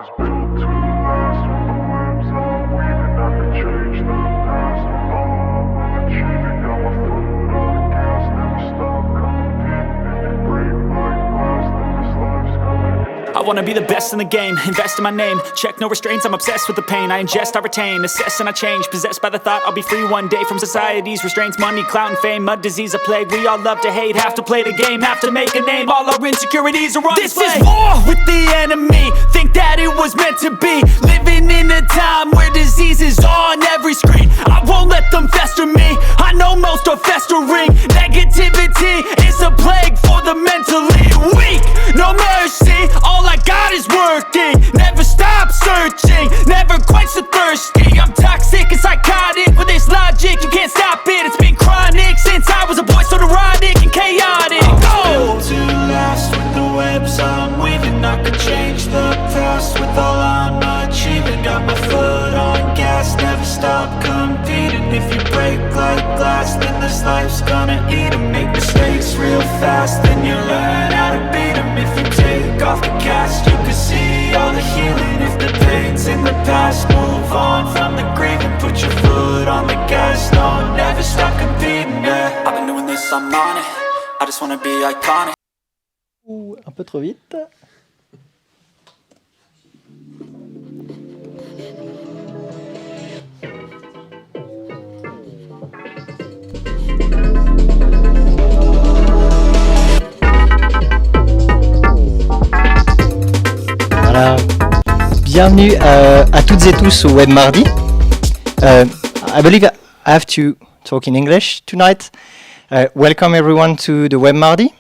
I wanna be the best in the game, invest in my name. Check no restraints, I'm obsessed with the pain. I ingest, I retain, assess and I change. Possessed by the thought I'll be free one day from society's restraints. Money, clout and fame, mud, disease, a plague. We all love to hate, have to play the game, have to make a name. All our insecurities are on display. This is war with the enemy, think that it was meant to be. Living in a time where disease is on every screen. I won't let them fester me, I know most are festering. Negativity is a plague for the mentally weak. No mercy, all I got is working. Never stop searching, never quench the thirsty. I'm toxic and psychotic with this logic, you can't stop it. It's been chronic since I was a boy, so neurotic and chaotic. Built to last with the webs I'm weaving. I could change the past with all I'm achieving. Got my foot on gas, never stop competing. If you break like glass, then this life's gonna eat 'em. Make mistakes real fast, then you learn how to beat 'em. If you take off the cast, you can see all the healing. If the pain's in the past, move on from the grieving. Put your foot on the gas, no, never stop competing, yeah. I've been doing this, I'm on it. I just wanna be iconic. Un peu trop vite. Voilà. Bienvenue à toutes et tous au Webmardi. I believe I have to talk in English tonight. Welcome everyone to the Webmardi.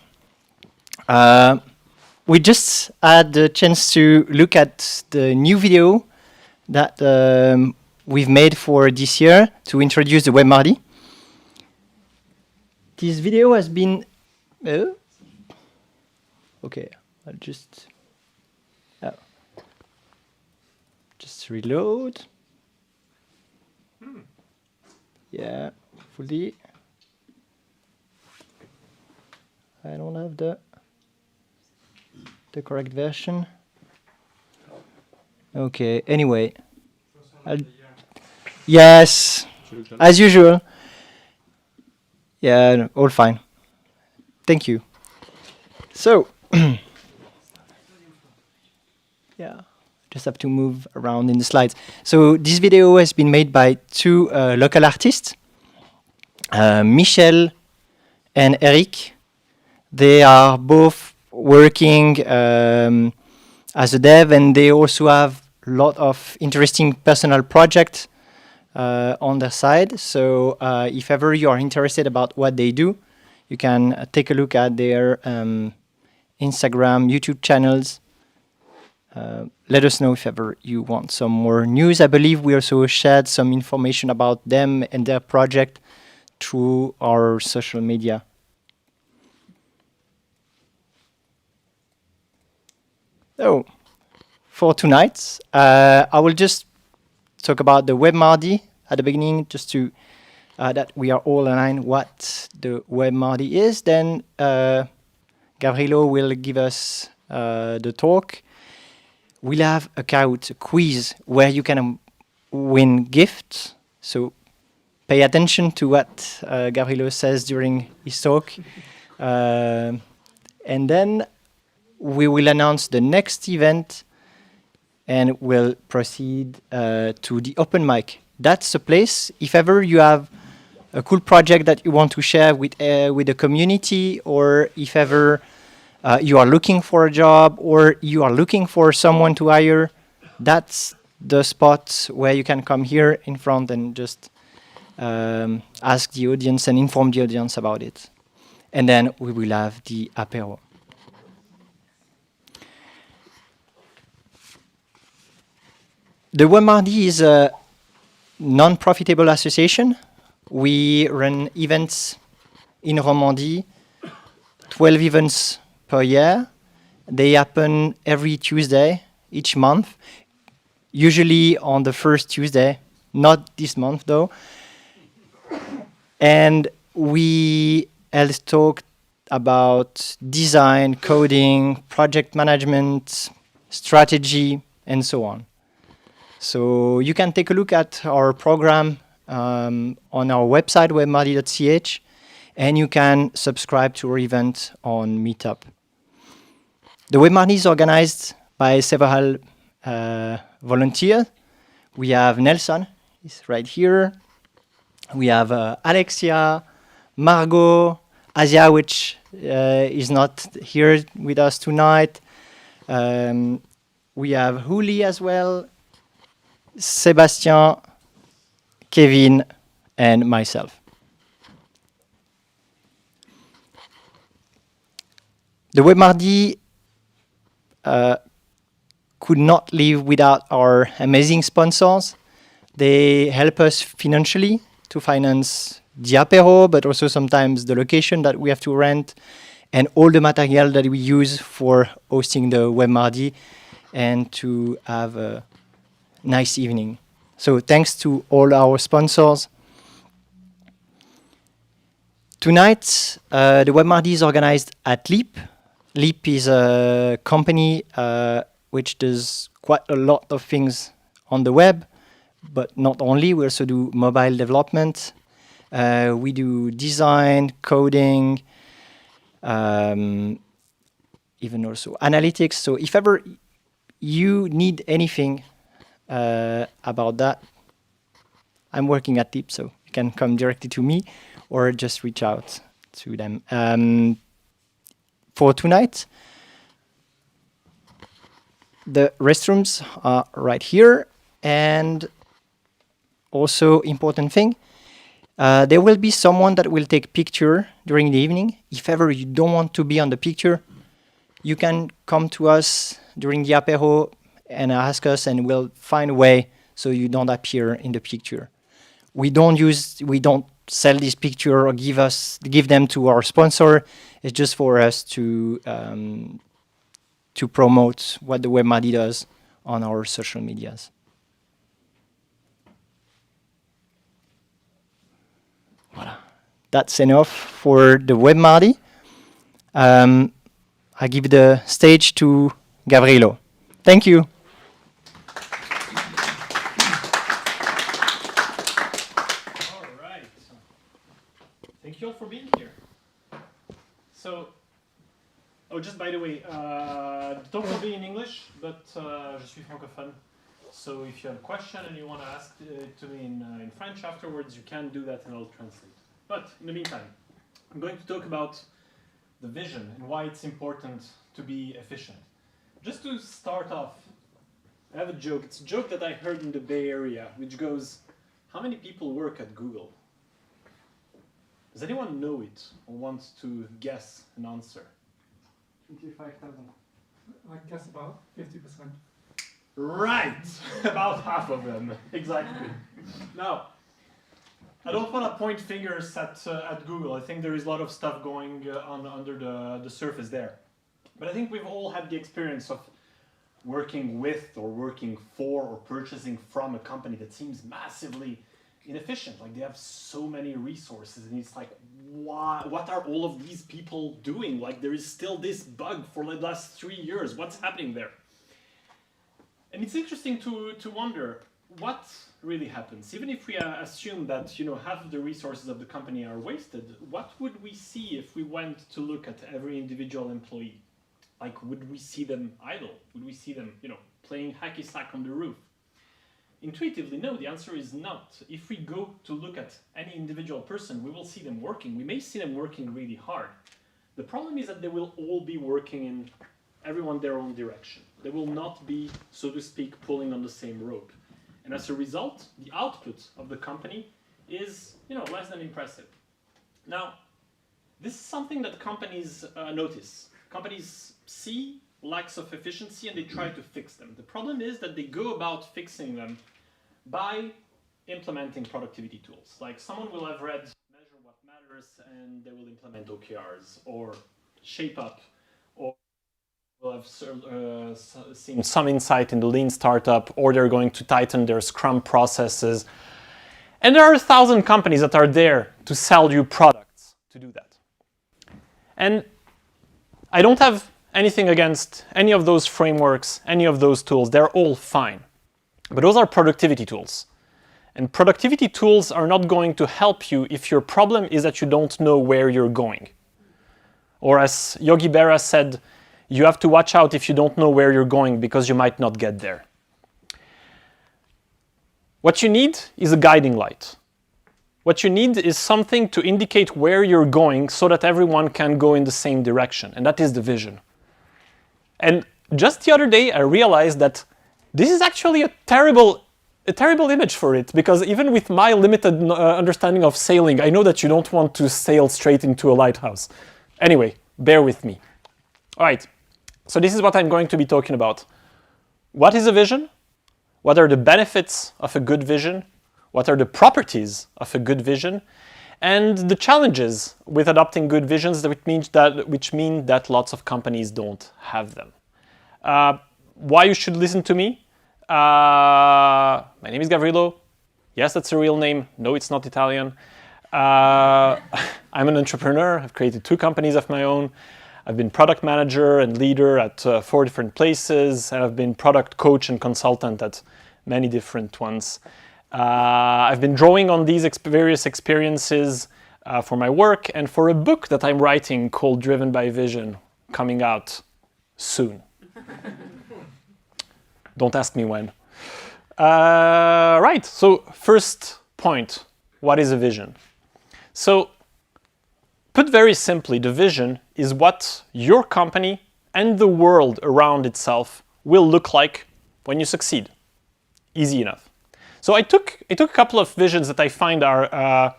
We just had the chance to look at the new video that we've made for this year to introduce the Webmardi. This video has been... okay, I'll just reload. Yeah, fully. I don't have the correct version. Okay, anyway. Yes, as usual. Yeah, all fine. Thank you. So, yeah, just have to move around in the slides. So this video has been made by two local artists, Michel and Eric. They are both working as a dev, and they also have a lot of interesting personal projects on their side. So if ever you are interested about what they do, you can take a look at their Instagram, YouTube channels. Let us know if ever you want some more news. I believe we also shared some information about them and their project through our social media. So, for tonight, I will just talk about the Webmardi at the beginning, just to that we are all aligned what the Webmardi is. Then Gavrilo will give us the talk. We'll have a quiz where you can win gifts. So pay attention to what Gavrilo says during his talk. And then we will announce the next event and we'll proceed to the open mic. That's the place. If ever you have a cool project that you want to share with the community, or if ever you are looking for a job, or you are looking for someone to hire, that's the spot where you can come here in front and just ask the audience and inform the audience about it. And then we will have the apéro. The Webmardi is a non-profitable association. We run events in Romandie, 12 events per year. They happen every Tuesday, each month, usually on the first Tuesday, not this month though. And we have talked about design, coding, project management, strategy, and so on. So you can take a look at our program on our website, webmardi.ch, and you can subscribe to our event on Meetup. The Webmardi is organized by several volunteers. We have Nelson, he's right here. We have Alexia, Margot, Asia, which is not here with us tonight. We have Huli as well, Sébastien, Kevin, and myself. The Webmardi could not live without our amazing sponsors. They help us financially to finance the apéro, but also sometimes the location that we have to rent and all the material that we use for hosting the Webmardi and to have a nice evening. So thanks to all our sponsors. Tonight, the Webmardi is organized at Liip. Liip is a company which does quite a lot of things on the web, but not only. We also do mobile development. We do design, coding, even also analytics. So if ever you need anything about that, I'm working at Liip, so you can come directly to me or just reach out to them. For tonight, the restrooms are right here, and also important thing, there will be someone that will take picture during the evening. If ever you don't want to be on the picture, you can come to us during the apéro and ask us, and we'll find a way so you don't appear in the picture. We don't sell this picture or give them to our sponsor. It's just for us to promote what the Webmardi does on our social medias. Voilà. That's enough for the Webmardi. I give the stage to Gavrilo. Thank you. All right. Thank you all for being here. So, just by the way, the talk will be in English, but je suis francophone. So if you have a question and you want to ask it to me in French afterwards, you can do that and I'll translate. But in the meantime, I'm going to talk about the vision and why it's important to be efficient. Just to start off, I have a joke. It's a joke that I heard in the Bay Area, which goes, how many people work at Google? Does anyone know it or want to guess an answer? 25,000. I guess about 50%. Right! About half of them, exactly. Now, I don't want to point fingers at Google. I think there is a lot of stuff going on under the surface there. But I think we've all had the experience of working with or working for or purchasing from a company that seems massively inefficient. Like they have so many resources and it's like, what are all of these people doing? Like there is still this bug for the last 3 years. What's happening there? And it's interesting to wonder what really happens. Even if we assume that half of the resources of the company are wasted, what would we see if we went to look at every individual employee? Like, would we see them idle? Would we see them, playing hacky sack on the roof? Intuitively, no, the answer is not. If we go to look at any individual person, we will see them working. We may see them working really hard. The problem is that they will all be working in everyone their own direction. They will not be, so to speak, pulling on the same rope. And as a result, the output of the company is, less than impressive. Now, this is something that companies notice. Companies see lacks of efficiency and they try to fix them. The problem is that they go about fixing them by implementing productivity tools. Like someone will have read Measure What Matters and they will implement OKRs or Shape Up, or will have seen some insight in the lean startup, or they're going to tighten their scrum processes. And there are 1,000 companies that are there to sell you products to do that. And I don't have anything against any of those frameworks, any of those tools. They're all fine. But those are productivity tools. And productivity tools are not going to help you if your problem is that you don't know where you're going. Or as Yogi Berra said, you have to watch out if you don't know where you're going because you might not get there. What you need is a guiding light. What you need is something to indicate where you're going so that everyone can go in the same direction, and that is the vision. And just the other day, I realized that this is actually a terrible image for it, because even with my limited understanding of sailing, I know that you don't want to sail straight into a lighthouse. Anyway, bear with me. All right, so this is what I'm going to be talking about. What is a vision? What are the benefits of a good vision? What are the properties of a good vision? And the challenges with adopting good visions, which mean that lots of companies don't have them. Why you should listen to me? My name is Gavrilo. Yes, that's a real name. No, it's not Italian. I'm an entrepreneur. I've created 2 companies of my own. I've been product manager and leader at 4 different places, and I've been product coach and consultant at many different ones. I've been drawing on these various experiences for my work and for a book that I'm writing called Driven by Vision, coming out soon. Don't ask me when. Right, so first point, what is a vision? So, put very simply, the vision is what your company and the world around itself will look like when you succeed. Easy enough. So I took a couple of visions that I find are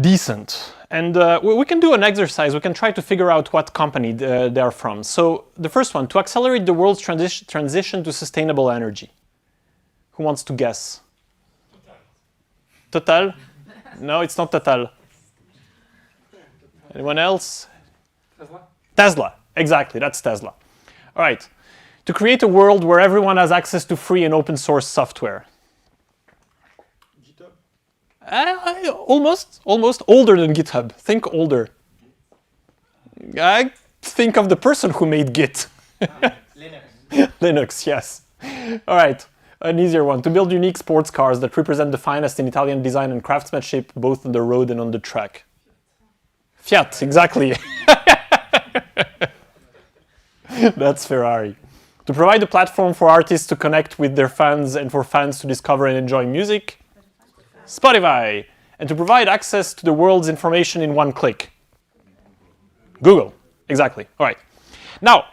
decent. And we can do an exercise. We can try to figure out what company they're from. So the first one, to accelerate the world's transition to sustainable energy. Who wants to guess? Total? No, it's not Total. Anyone else? Tesla. Exactly, that's Tesla. All right. To create a world where everyone has access to free and open source software. Almost older than GitHub. Think older. I think of the person who made Git. Linux. Linux, yes. All right, an easier one. To build unique sports cars that represent the finest in Italian design and craftsmanship, both on the road and on the track. Fiat, exactly. That's Ferrari. To provide a platform for artists to connect with their fans and for fans to discover and enjoy music. Spotify. And to provide access to the world's information in one click. Google. Exactly. All right. Now,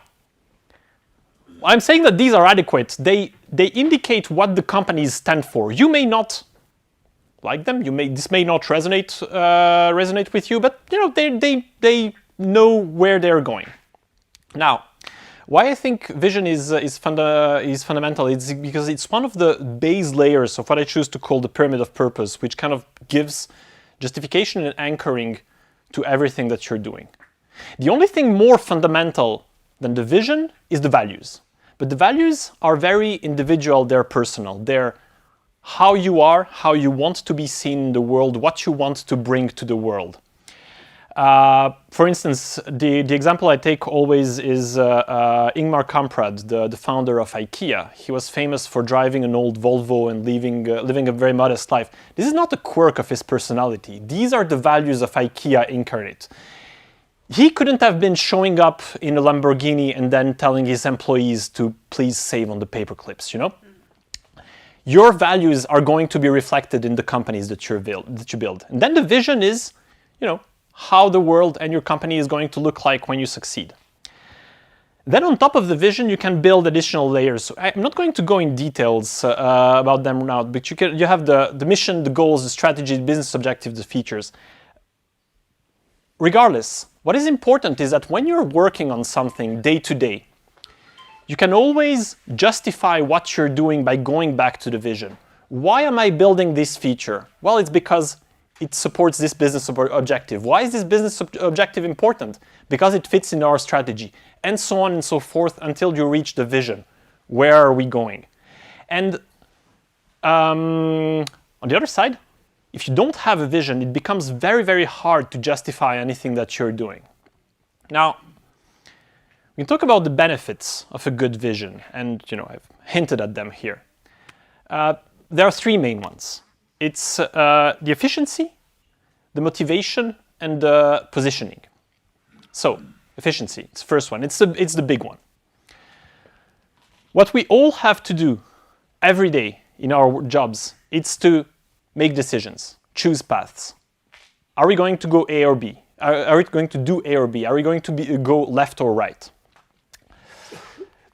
I'm saying that these are adequate. They indicate what the companies stand for. You may not like them. This may not resonate with you, but they know where they're going. Now, why I think vision is fundamental is because it's one of the base layers of what I choose to call the pyramid of purpose, which kind of gives justification and anchoring to everything that you're doing. The only thing more fundamental than the vision is the values. But the values are very individual, they're personal. They're how you are, how you want to be seen in the world, what you want to bring to the world. For instance, the example I take always is Ingmar Kamprad, the founder of IKEA. He was famous for driving an old Volvo and living a very modest life. This is not a quirk of his personality. These are the values of IKEA incarnate. He couldn't have been showing up in a Lamborghini and then telling his employees to please save on the paper clips, you know? Your values are going to be reflected in the companies that you build. And then the vision is, how the world and your company is going to look like when you succeed. Then on top of the vision, you can build additional layers. I'm not going to go in details about them now, but you have the mission, the goals, the strategy, the business objectives, the features. Regardless, what is important is that when you're working on something day to day, you can always justify what you're doing by going back to the vision. Why am I building this feature? Well, it's because it supports this business objective. Why is this business objective important? Because it fits in our strategy, and so on and so forth until you reach the vision. Where are we going? And on the other side, if you don't have a vision, it becomes very, very hard to justify anything that you're doing. Now, We can talk about the benefits of a good vision, and I've hinted at them here. There are three main ones. It's the efficiency, the motivation, and the positioning. So, efficiency, it's the first one. It's the big one. What we all have to do every day in our jobs, it's to make decisions, choose paths. Are we going to go A or B? Are we going to do A or B? Are we going to go left or right?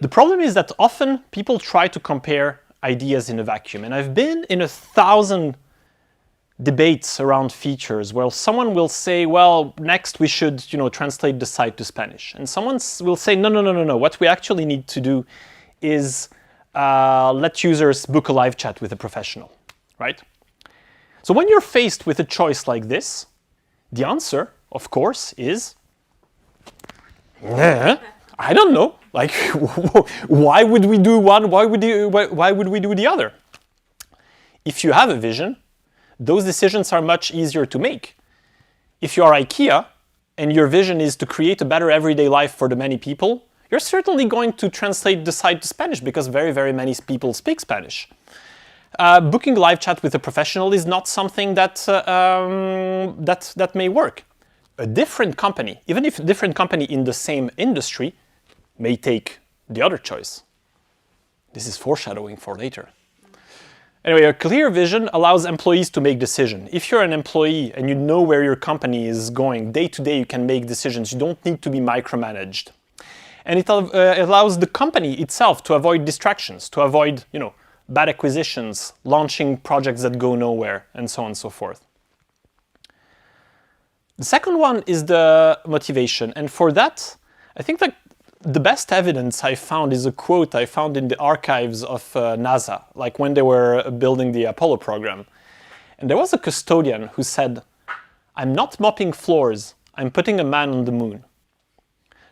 The problem is that often people try to compare ideas in a vacuum. And I've been in 1,000 debates around features where someone will say, well, next we should translate the site to Spanish. And someone will say, no. What we actually need to do is let users book a live chat with a professional, right? So when you're faced with a choice like this, the answer, of course, is, I don't know. Like, why would we do one? Why would we do the other? If you have a vision, those decisions are much easier to make. If you are IKEA and your vision is to create a better everyday life for the many people, you're certainly going to translate the site to Spanish because very, very many people speak Spanish. Booking live chat with a professional is not something that may work. A different company, even if a different company in the same industry, may take the other choice. This is foreshadowing for later. Anyway, a clear vision allows employees to make decisions. If you're an employee and you know where your company is going, day to day you can make decisions. You don't need to be micromanaged. And it allows the company itself to avoid distractions, to avoid, bad acquisitions, launching projects that go nowhere, and so on and so forth. The second one is the motivation. And for that, I think that the best evidence I found is a quote I found in the archives of NASA, like when they were building the Apollo program. And there was a custodian who said, "I'm not mopping floors, I'm putting a man on the moon."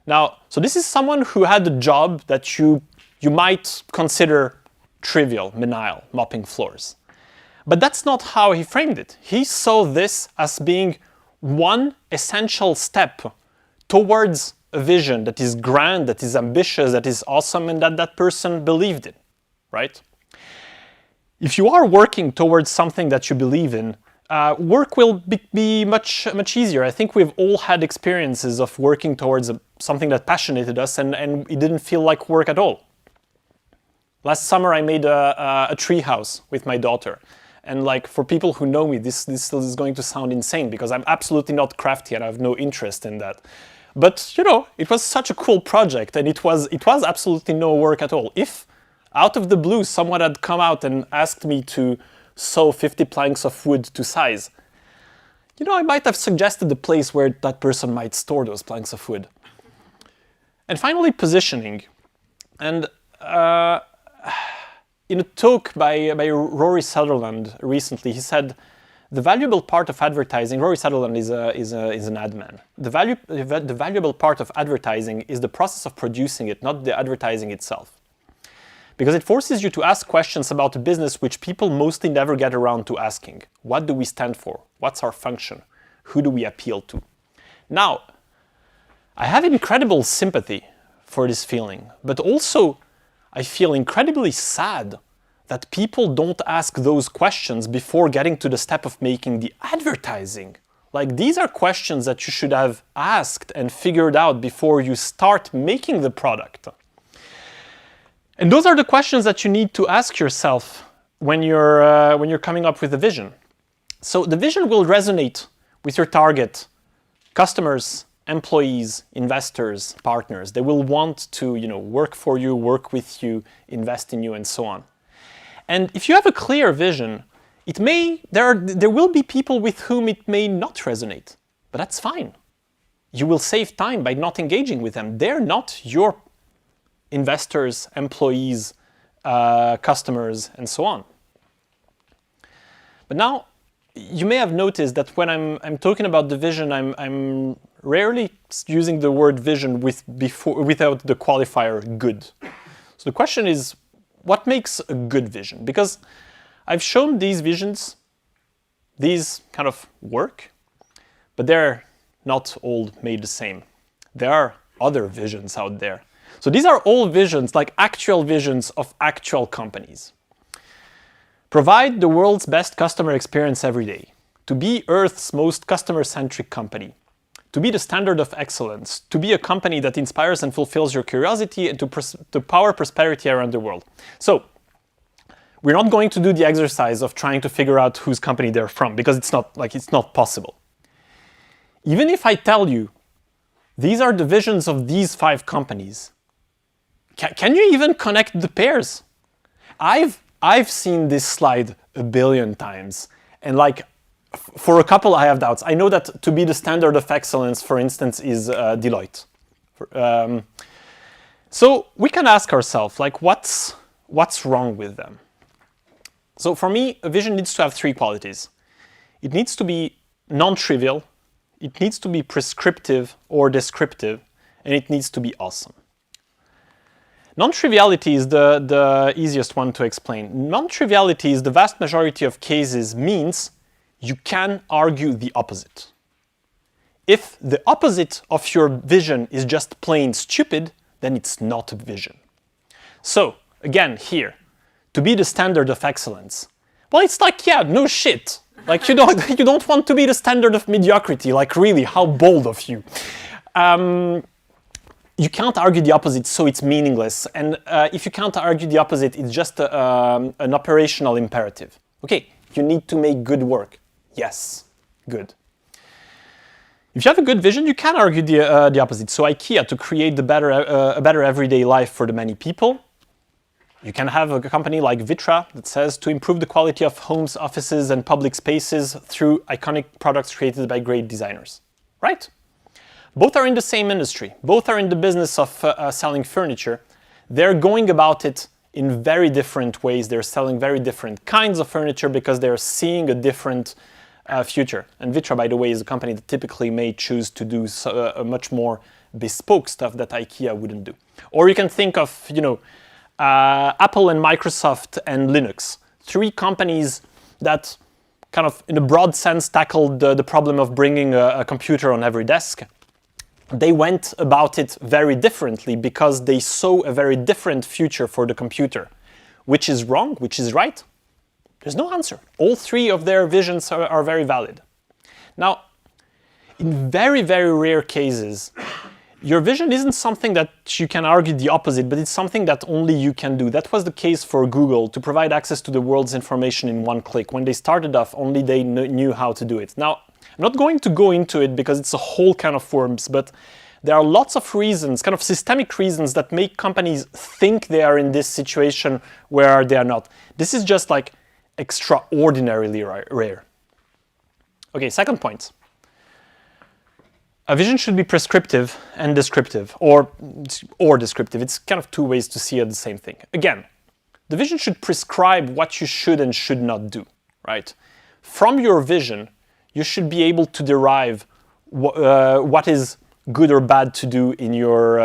Now, so this is someone who had a job that you might consider trivial, menial, mopping floors. But that's not how he framed it. He saw this as being one essential step towards a vision that is grand, that is ambitious, that is awesome, and that person believed in, right? If you are working towards something that you believe in, work will be much easier. I think we've all had experiences of working towards something that passionated us and it didn't feel like work at all. Last summer I made a tree house with my daughter. And like for people who know me, this is going to sound insane because I'm absolutely not crafty and I have no interest in that. But it was such a cool project and it was absolutely no work at all. If out of the blue someone had come out and asked me to sew 50 planks of wood to size, I might have suggested the place where that person might store those planks of wood. And finally, positioning. And in a talk by Rory Sutherland recently, he said, the valuable part of advertising, Rory Sutherland is an ad man. The valuable part of advertising is the process of producing it, not the advertising itself. Because it forces you to ask questions about a business which people mostly never get around to asking. What do we stand for? What's our function? Who do we appeal to? Now, I have incredible sympathy for this feeling, but also I feel incredibly sad that people don't ask those questions before getting to the step of making the advertising. Like, these are questions that you should have asked and figured out before you start making the product. And those are the questions that you need to ask yourself when you're coming up with a vision. So the vision will resonate with your target customers, employees, investors, partners. They will want to, work for you, work with you, invest in you, and so on. And if you have a clear vision, there will be people with whom it may not resonate, but that's fine. You will save time by not engaging with them. They're not your investors, employees, customers, and so on. But now, you may have noticed that when I'm talking about the vision, I'm rarely using the word vision without the qualifier good. So the question is, what makes a good vision? Because I've shown these visions, these kind of work, but they're not all made the same. There are other visions out there. So these are all visions, like actual visions of actual companies. Provide the world's best customer experience every day. To be Earth's most customer-centric company. To be the standard of excellence. To be a company that inspires and fulfills your curiosity and to power prosperity around the world. So, we're not going to do the exercise of trying to figure out whose company they're from, because it's not possible. Even if I tell you, these are the visions of these 5 companies, can you even connect the pairs? I've seen this slide a billion times, and like, for a couple I have doubts. I know that to be the standard of excellence, for instance, is Deloitte. So we can ask ourselves, like, what's wrong with them? So for me, a vision needs to have 3 qualities. It needs to be non-trivial, it needs to be prescriptive or descriptive, and it needs to be awesome. Non-triviality is the easiest one to explain. Non-triviality is the vast majority of cases means you can argue the opposite. If the opposite of your vision is just plain stupid, then it's not a vision. So, again, here, to be the standard of excellence. Well, it's like, yeah, no shit. Like, you don't want to be the standard of mediocrity. Like, really, how bold of you. You can't argue the opposite, so it's meaningless. And if you can't argue the opposite, it's just an operational imperative. Okay, you need to make good work. Yes, good. If you have a good vision, you can argue the opposite. So IKEA, to create a better everyday life for the many people. You can have a company like Vitra that says to improve the quality of homes, offices, and public spaces through iconic products created by great designers. Right? Both are in the same industry. Both are in the business of selling furniture. They're going about it in very different ways. They're selling very different kinds of furniture because they're seeing a different future. And Vitra, by the way, is a company that typically may choose to do a much more bespoke stuff that IKEA wouldn't do. Or you can think of, Apple and Microsoft and Linux, 3 companies that kind of, in a broad sense, tackled the problem of bringing a computer on every desk. They went about it very differently because they saw a very different future for the computer. Which is wrong? Which is right? There's no answer. All 3 of their visions are very valid. Now, in very, very rare cases, your vision isn't something that you can argue the opposite, but it's something that only you can do. That was the case for Google, to provide access to the world's information in one click. When they started off, only they knew how to do it. Now, I'm not going to go into it because it's a whole kind of worms, but there are lots of reasons, kind of systemic reasons, that make companies think they are in this situation where they are not. This is just like extraordinarily rare. Okay, second point. A vision should be prescriptive and descriptive, or descriptive. It's kind of 2 ways to see the same thing. Again, the vision should prescribe what you should and should not do, right? From your vision, you should be able to derive what is good or bad to do in your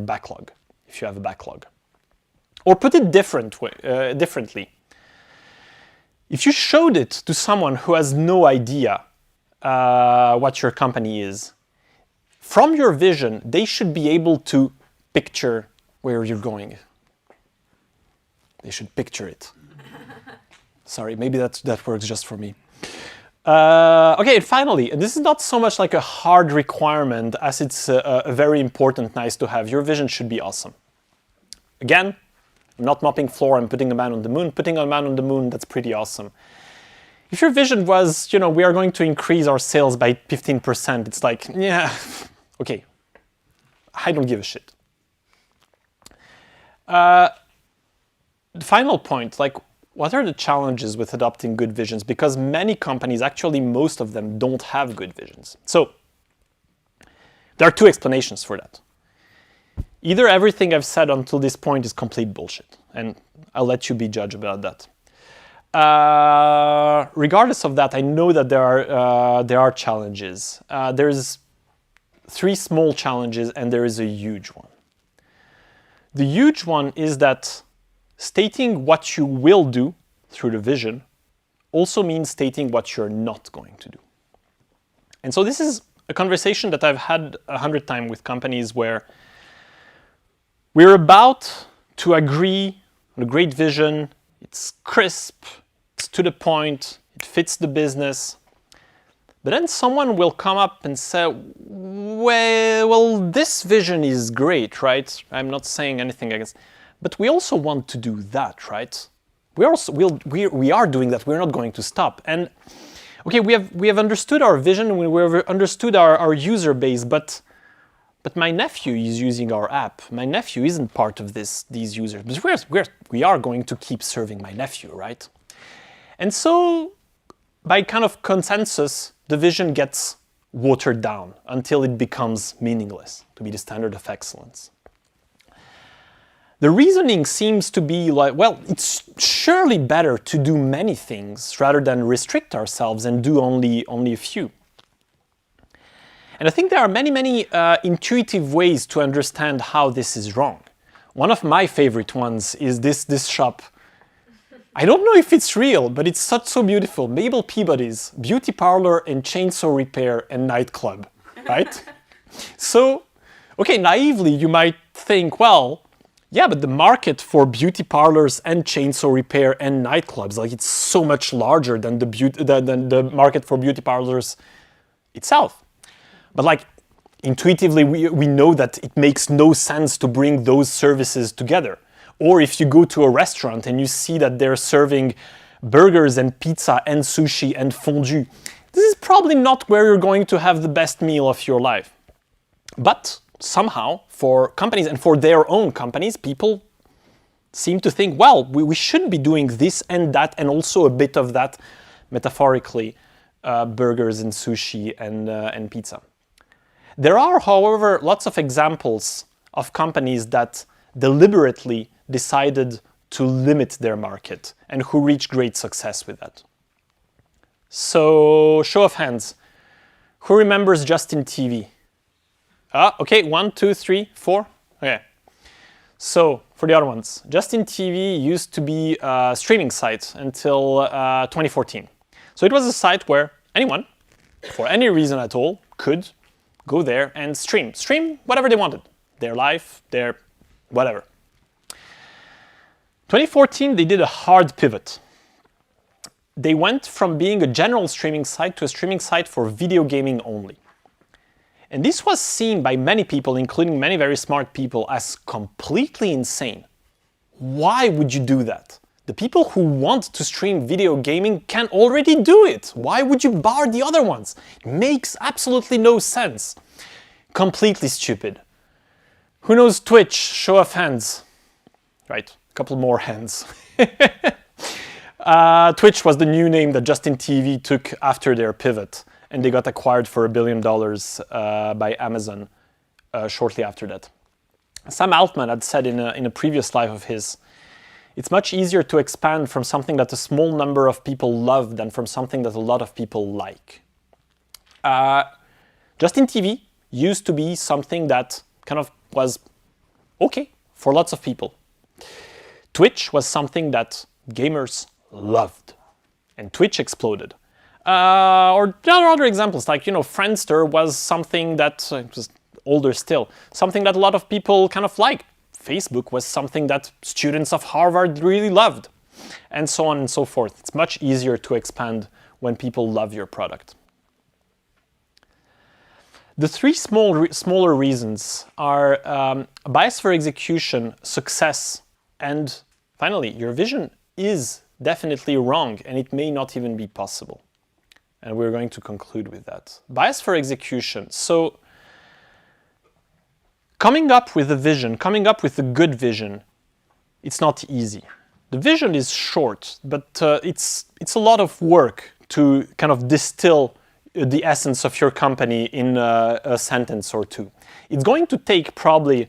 backlog, if you have a backlog. Or put it differently. If you showed it to someone who has no idea what your company is, from your vision, they should be able to picture where you're going. They should picture it. Sorry, maybe that works just for me. Okay, and finally, and this is not so much like a hard requirement as it's a very important nice to have. Your vision should be awesome. Again, I'm not mopping floor, I'm putting a man on the moon. Putting a man on the moon, that's pretty awesome. If your vision was, we are going to increase our sales by 15%, it's like, yeah, okay, I don't give a shit. The final point, like, what are the challenges with adopting good visions? Because many companies, actually most of them, don't have good visions. So, there are 2 explanations for that. Either everything I've said until this point is complete bullshit, and I'll let you be judge about that. Regardless of that, I know that there are challenges. There's 3 small challenges, and there is a huge one. The huge one is that stating what you will do through the vision also means stating what you're not going to do. And so this is a conversation that I've had 100 times with companies where we're about to agree on a great vision, it's crisp, it's to the point, it fits the business. But then someone will come up and say, well, this vision is great, right? I'm not saying anything against, but we also want to do that, right? We are doing that. We're not going to stop. And okay, we have understood our vision, we have understood our user base, but my nephew is using our app. My nephew isn't part of these users. But we are going to keep serving my nephew, right? And so, by kind of consensus, the vision gets watered down until it becomes meaningless to be the standard of excellence. The reasoning seems to be like, well, it's surely better to do many things rather than restrict ourselves and do only a few. And I think there are many intuitive ways to understand how this is wrong. One of my favorite ones is this shop. I don't know if it's real, but it's so beautiful. Mabel Peabody's Beauty Parlor and Chainsaw Repair and Nightclub, right? So, okay, naively you might think, well, yeah, but the market for beauty parlors and chainsaw repair and nightclubs, like it's so much larger than the market for beauty parlors itself. But like intuitively, we know that it makes no sense to bring those services together. Or if you go to a restaurant and you see that they're serving burgers and pizza and sushi and fondue, this is probably not where you're going to have the best meal of your life. But somehow, for companies and for their own companies, people seem to think, well, we should be doing this and that and also a bit of that, metaphorically, burgers and sushi and pizza. There are, however, lots of examples of companies that deliberately decided to limit their market and who reached great success with that. So, show of hands. Who remembers Justin TV? Okay, 1, 2, 3, 4. Okay. So, for the other ones, Justin TV used to be a streaming site until 2014. So it was a site where anyone, for any reason at all, could go there and stream whatever they wanted. Their life, their whatever. 2014, they did a hard pivot. They went from being a general streaming site to a streaming site for video gaming only. And this was seen by many people, including many very smart people, as completely insane. Why would you do that? The people who want to stream video gaming can already do it. Why would you bar the other ones? It makes absolutely no sense. Completely stupid. Who knows Twitch? Show of hands. Right, a couple more hands. Twitch was the new name that Justin TV took after their pivot, and they got acquired for $1 billion by Amazon shortly after that. Sam Altman had said in a previous life of his, it's much easier to expand from something that a small number of people love than from something that a lot of people like. Justin TV used to be something that kind of was okay for lots of people. Twitch was something that gamers loved, and Twitch exploded. Or there are other examples, like, Friendster was something that was older still, something that a lot of people kind of liked. Facebook was something that students of Harvard really loved, and so on and so forth. It's much easier to expand when people love your product. The three smaller reasons are bias for execution, success, and finally, your vision is definitely wrong and it may not even be possible. And we're going to conclude with that. Bias for execution. So, coming up with a vision, coming up with a good vision, it's not easy. The vision is short, but it's a lot of work to kind of distill the essence of your company in a sentence or two. It's going to take probably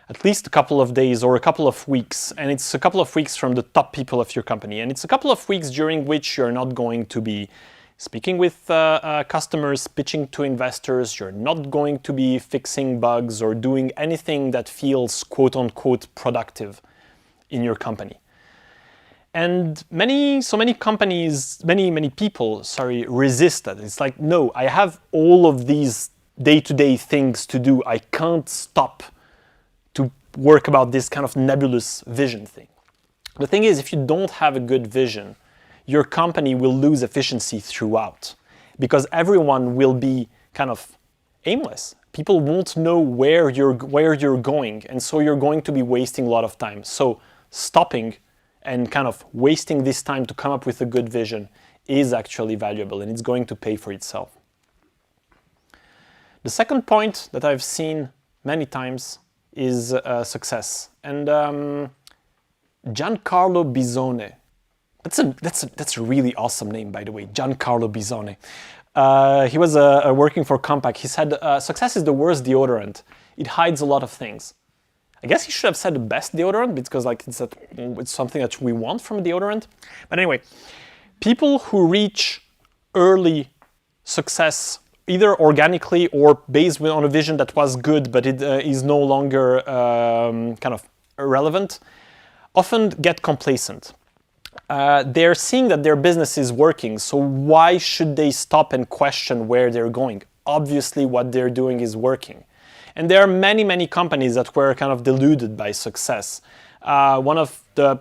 at least a couple of days or a couple of weeks, and it's a couple of weeks from the top people of your company, and it's a couple of weeks during which you're not going to be speaking with customers, pitching to investors, you're not going to be fixing bugs or doing anything that feels quote-unquote productive in your company. And many people resist that. It's like, no, I have all of these day-to-day things to do. I can't stop to work about this kind of nebulous vision thing. The thing is, if you don't have a good vision, your company will lose efficiency throughout because everyone will be kind of aimless. People won't know where you're going, and so you're going to be wasting a lot of time. So stopping and kind of wasting this time to come up with a good vision is actually valuable, and it's going to pay for itself. The second point that I've seen many times is success. And Giancarlo Bisone, that's a really awesome name, by the way, Giancarlo Bisone. He was working for Compaq. He said, success is the worst deodorant. It hides a lot of things. I guess he should have said the best deodorant because like it's something that we want from a deodorant. But anyway, people who reach early success, either organically or based on a vision that was good, but it is no longer kind of relevant, often get complacent. They're seeing that their business is working, so why should they stop and question where they're going? Obviously, what they're doing is working. And there are many, many companies that were kind of deluded by success. One of the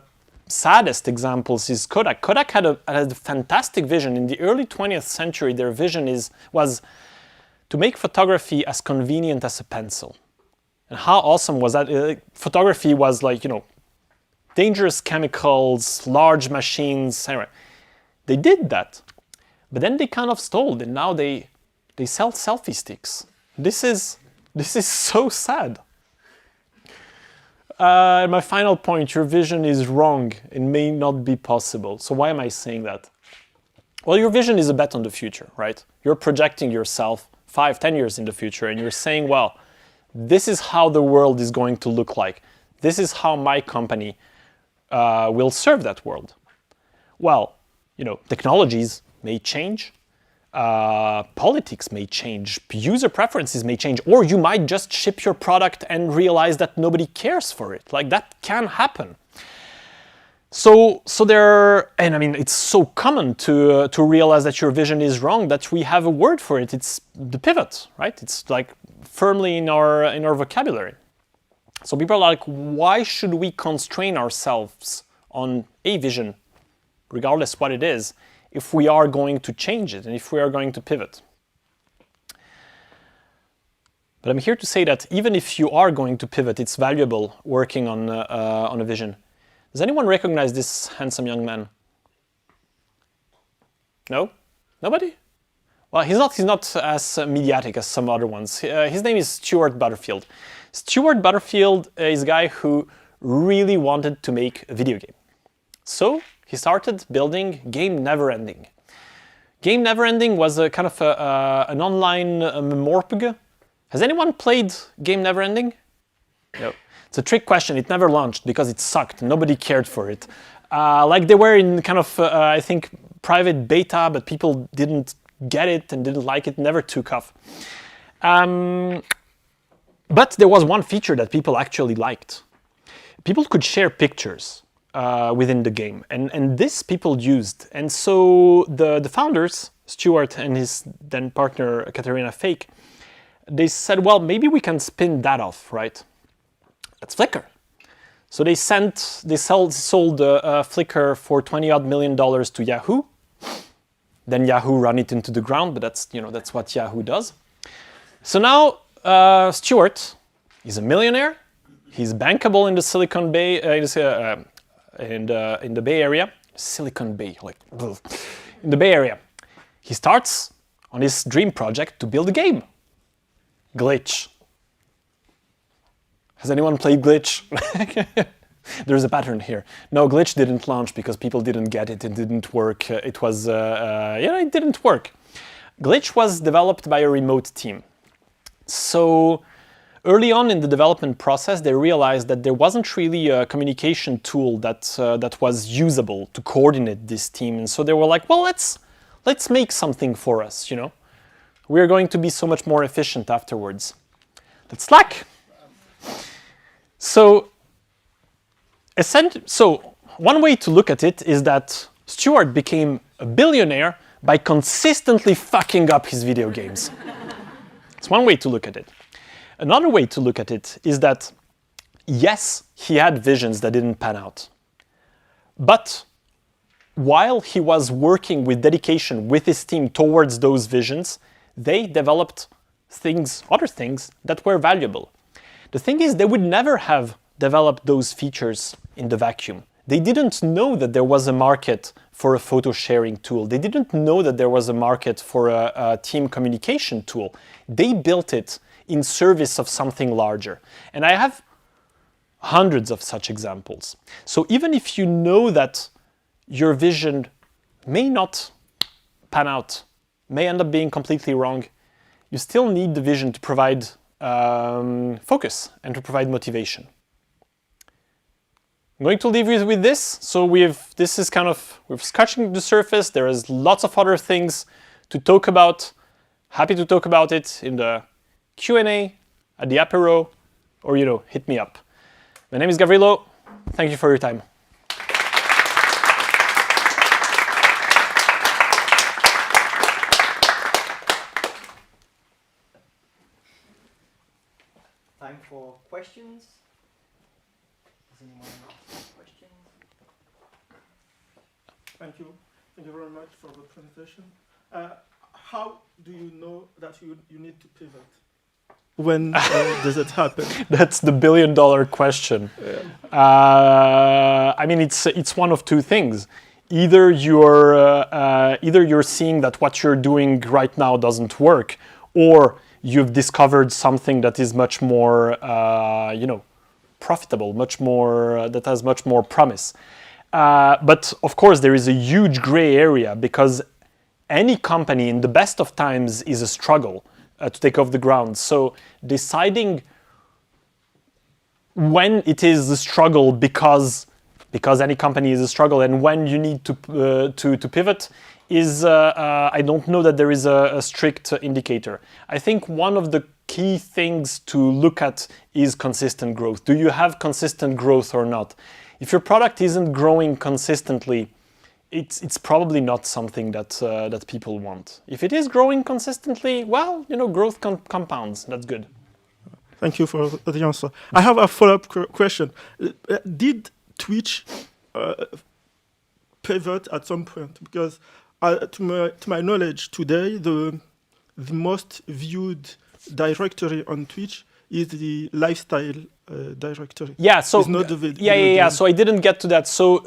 saddest examples is Kodak. Kodak had a fantastic vision. In the early 20th century, their vision was to make photography as convenient as a pencil. And how awesome was that? Photography was like, dangerous chemicals, large machines, anyway. They did that, but then they kind of stalled, and now they sell selfie sticks. This is so sad. My final point, your vision is wrong. It may not be possible. So why am I saying that? Well, your vision is a bet on the future, right? You're projecting yourself 5-10 years in the future, and you're saying, well, this is how the world is going to look like. This is how my company will serve that world. Well, technologies may change, politics may change, user preferences may change, or you might just ship your product and realize that nobody cares for it. Like that can happen. So it's so common to realize that your vision is wrong that we have a word for it. It's the pivot, right? It's like firmly in our vocabulary. So people are like, why should we constrain ourselves on a vision, regardless what it is, if we are going to change it and if we are going to pivot? But I'm here to say that even if you are going to pivot, it's valuable working on a vision. Does anyone recognize this handsome young man? No? Nobody? Well, he's not as mediatic as some other ones. His name is Stuart Butterfield. Stuart Butterfield is a guy who really wanted to make a video game. So he started building Game Neverending. Game Neverending was a kind of an online MMORPG. Has anyone played Game Neverending? No. It's a trick question. It never launched because it sucked. Nobody cared for it. Like they were in kind of, I think, private beta, but people didn't get it and didn't like it, never took off. But there was one feature that people actually liked. People could share pictures within the game, and this people used. And so the founders, Stuart and his then partner, Katerina Fake, they said, well, maybe we can spin that off, right? That's Flickr. So they sold Flickr for $20-odd million to Yahoo. Then Yahoo ran it into the ground, but that's what Yahoo does. So now Stuart is a millionaire. He's bankable in the Silicon Bay, in the Bay Area. Silicon Bay, in the Bay Area. He starts on his dream project to build a game. Glitch. Has anyone played Glitch? There's a pattern here. No, Glitch didn't launch because people didn't get it. It didn't work. It didn't work. Glitch was developed by a remote team. So early on in the development process, they realized that there wasn't really a communication tool that was usable to coordinate this team. And so they were like, well, let's make something for us, We're going to be so much more efficient afterwards. Let's Slack. So one way to look at it is that Stuart became a billionaire by consistently fucking up his video games. It's one way to look at it. Another way to look at it is that, yes, he had visions that didn't pan out. But while he was working with dedication with his team towards those visions, they developed other things that were valuable. The thing is, they would never have developed those features in the vacuum. They didn't know that there was a market for a photo sharing tool. They didn't know that there was a market for a team communication tool. They built it in service of something larger. And I have hundreds of such examples. So even if you know that your vision may not pan out, may end up being completely wrong, you still need the vision to provide focus and to provide motivation. I'm going to leave you with this. So we're scratching the surface. There is lots of other things to talk about. Happy to talk about it in the Q&A, at the apéro, or hit me up. My name is Gavrilo. Thank you for your time. Time for questions. Does anyone have questions? Thank you. Thank you very much for the presentation. How do you know that you need to pivot? When does it happen? That's the billion-dollar question. Yeah. I mean, it's one of two things. Either you're seeing that what you're doing right now doesn't work, or you've discovered something that is much more, profitable, that has much more promise. But of course, there is a huge gray area because any company in the best of times is a struggle to take off the ground. So deciding when it is a struggle because any company is a struggle and when you need to pivot is, I don't know that there is a strict indicator. I think one of the key things to look at is consistent growth. Do you have consistent growth or not? If your product isn't growing consistently, it's probably not something that people want. If it is growing consistently, well, growth compounds. That's good. Thank you for the answer. I have a follow-up question. Did Twitch pivot at some point? Because to my knowledge today, the most viewed directory on Twitch is the lifestyle directory. Yeah, so it's not the video yeah. game. So I didn't get to that. So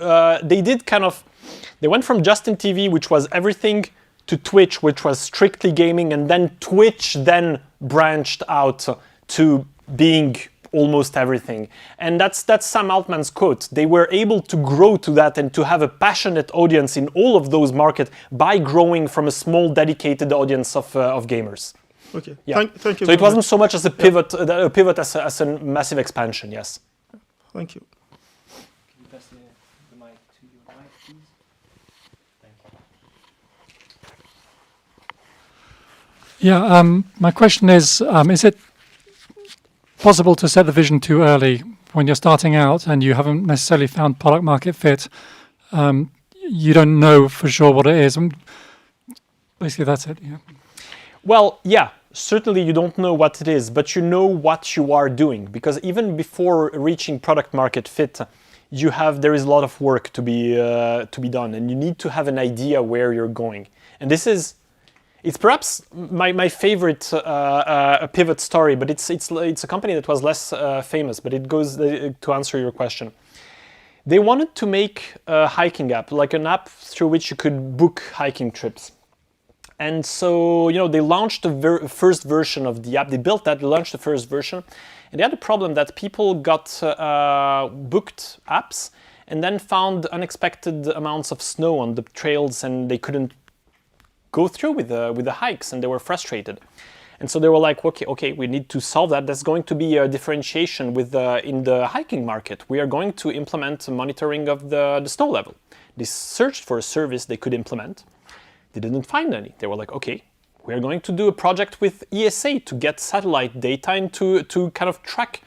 they went from Justin TV, which was everything, to Twitch, which was strictly gaming, and then Twitch then branched out to being almost everything. And that's Sam Altman's quote. They were able to grow to that and to have a passionate audience in all of those markets by growing from a small dedicated audience of gamers. Okay. Yeah. Thank you. So it wasn't so much as a pivot, as a massive expansion. Yes. Thank you. Can you pass the mic to your mic, please? Thank you. Yeah, my question is it possible to set the vision too early when you're starting out and you haven't necessarily found product market fit? You don't know for sure what it is. Basically, that's it. Yeah. Well, yeah, certainly you don't know what it is, but you know what you are doing, because even before reaching product market fit, there is a lot of work to be done, and you need to have an idea where you're going. And it's perhaps my favorite pivot story, but it's a company that was less famous, but it goes to answer your question. They wanted to make a hiking app, like an app through which you could book hiking trips. And so, they launched the first version of the app. They built that, they launched the first version. And they had a problem that people got booked apps and then found unexpected amounts of snow on the trails, and they couldn't go through with the hikes, and they were frustrated. And so they were like, okay, we need to solve that. There's going to be a differentiation in the hiking market. We are going to implement monitoring of the snow level. They searched for a service they could implement. They didn't find any. They were like, okay, we're going to do a project with ESA to get satellite data and to kind of track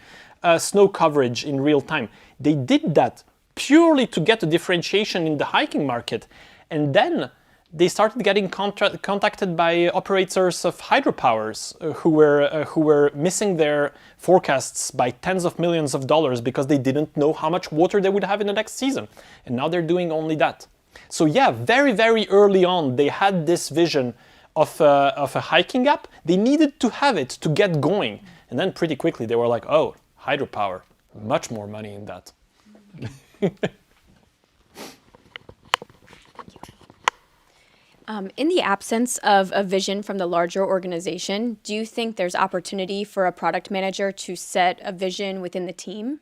snow coverage in real time. They did that purely to get a differentiation in the hiking market. And then they started getting contacted by operators of hydropowers who were missing their forecasts by tens of millions of dollars because they didn't know how much water they would have in the next season. And now they're doing only that. So yeah, very, very early on, they had this vision of a hiking app. They needed to have it to get going. And then pretty quickly they were like, oh, hydropower, much more money in that. In the absence of a vision from the larger organization, do you think there's opportunity for a product manager to set a vision within the team?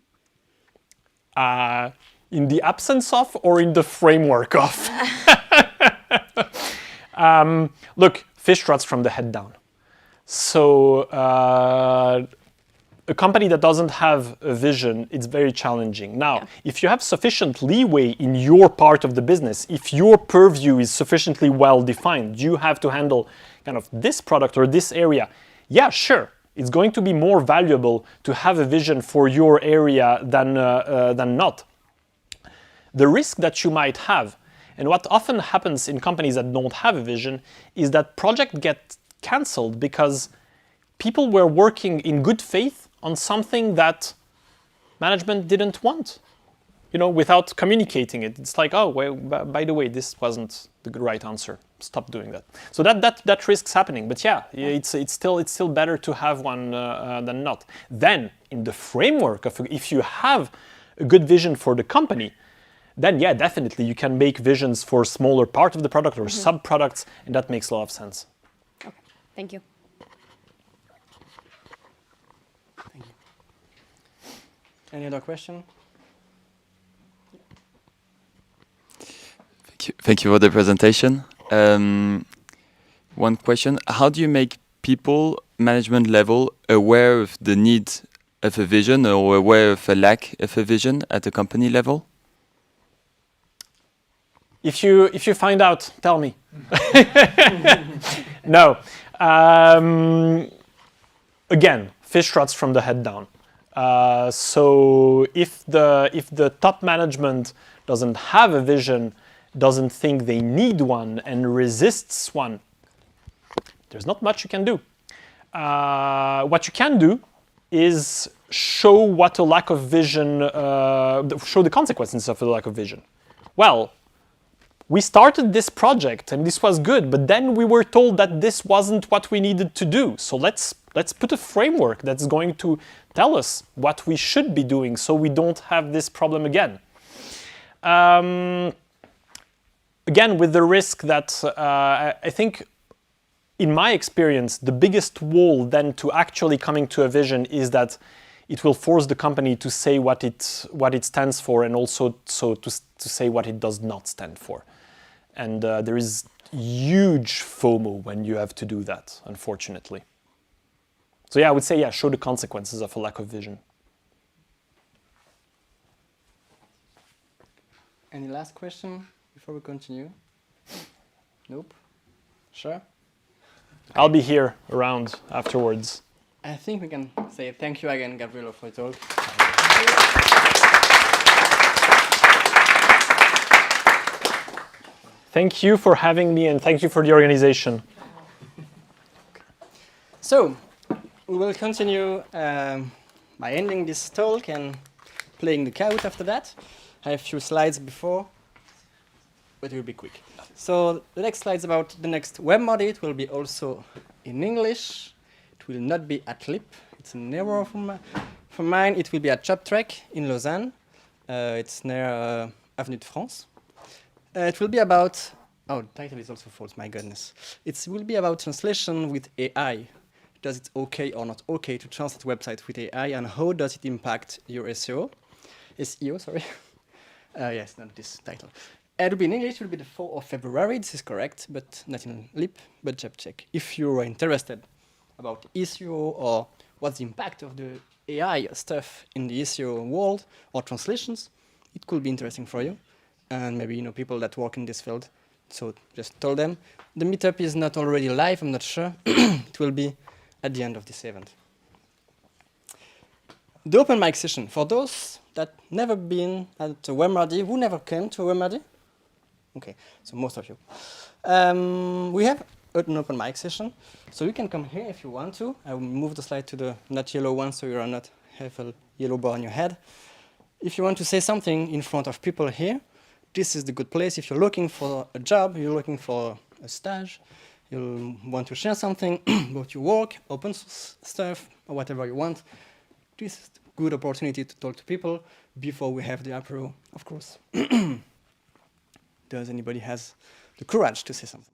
In the absence of or in the framework of? Look, fish rots from the head down. So a company that doesn't have a vision, it's very challenging. Now, if you have sufficient leeway in your part of the business, if your purview is sufficiently well defined, you have to handle kind of this product or this area. Yeah, sure. It's going to be more valuable to have a vision for your area than not. The risk that you might have, and what often happens in companies that don't have a vision, is that projects get cancelled because people were working in good faith on something that management didn't want, without communicating it. It's like, oh, well, by the way, this wasn't the right answer. Stop doing that. So that risks happening. But yeah, it's still better to have one than not. Then, in the framework of, if you have a good vision for the company, then yeah, definitely you can make visions for smaller part of the product or sub-products, and that makes a lot of sense. Okay, thank you. Any other question? Thank you for the presentation. One question: how do you make people, management level, aware of the need of a vision or aware of a lack of a vision at the company level? If you find out, tell me. No. Again, fish rots from the head down. So if the top management doesn't have a vision, doesn't think they need one, and resists one, there's not much you can do. What you can do is show what a lack of vision, show the consequences of a lack of vision. Well, we started this project and this was good, but then we were told that this wasn't what we needed to do. So let's put a framework that's going to tell us what we should be doing so we don't have this problem again. Again, with the risk that I think, in my experience, the biggest wall then to actually coming to a vision is that it will force the company to say what it stands for, and also to say what it does not stand for. And there is huge FOMO when you have to do that, unfortunately. So yeah, I would say, yeah, show the consequences of a lack of vision. Any last question before we continue? Nope. Sure. I'll be here around afterwards. I think we can say thank you again, Gavrilo, for your talk. Thank you for having me, and thank you for the organization. So, we will continue by ending this talk and playing the Kahoot after that. I have a few slides before, but it will be quick. So, the next slide is about the next Webmardi. It will be also in English. It will not be at Liip. It's an error from mine. It will be at Job Track in Lausanne. It's near Avenue de France. It will be about, oh, the title is also false, my goodness. It will be about translation with AI. Does it okay or not okay to translate websites with AI, and how does it impact your SEO? SEO, sorry. Yes, not this title. It will be in English, it will be the 4th of February, this is correct, but not in Liip, but Job Check. If you are interested about SEO or what's the impact of the AI stuff in the SEO world or translations, it could be interesting for you. And maybe people that work in this field. So just tell them. The meetup is not already live, I'm not sure. It will be at the end of this event. The open mic session. For those that never been at a Webmardi, who never came to a Webmardi? Okay, so most of you. We have an open mic session, so you can come here if you want to. I will move the slide to the not yellow one, so you are not have a yellow bar on your head. If you want to say something in front of people here, this is the good place. If you're looking for a job, you're looking for a stage, you want to share something about your work, open stuff, or whatever you want, this is a good opportunity to talk to people before we have the apéro, of course. Does anybody has the courage to say something?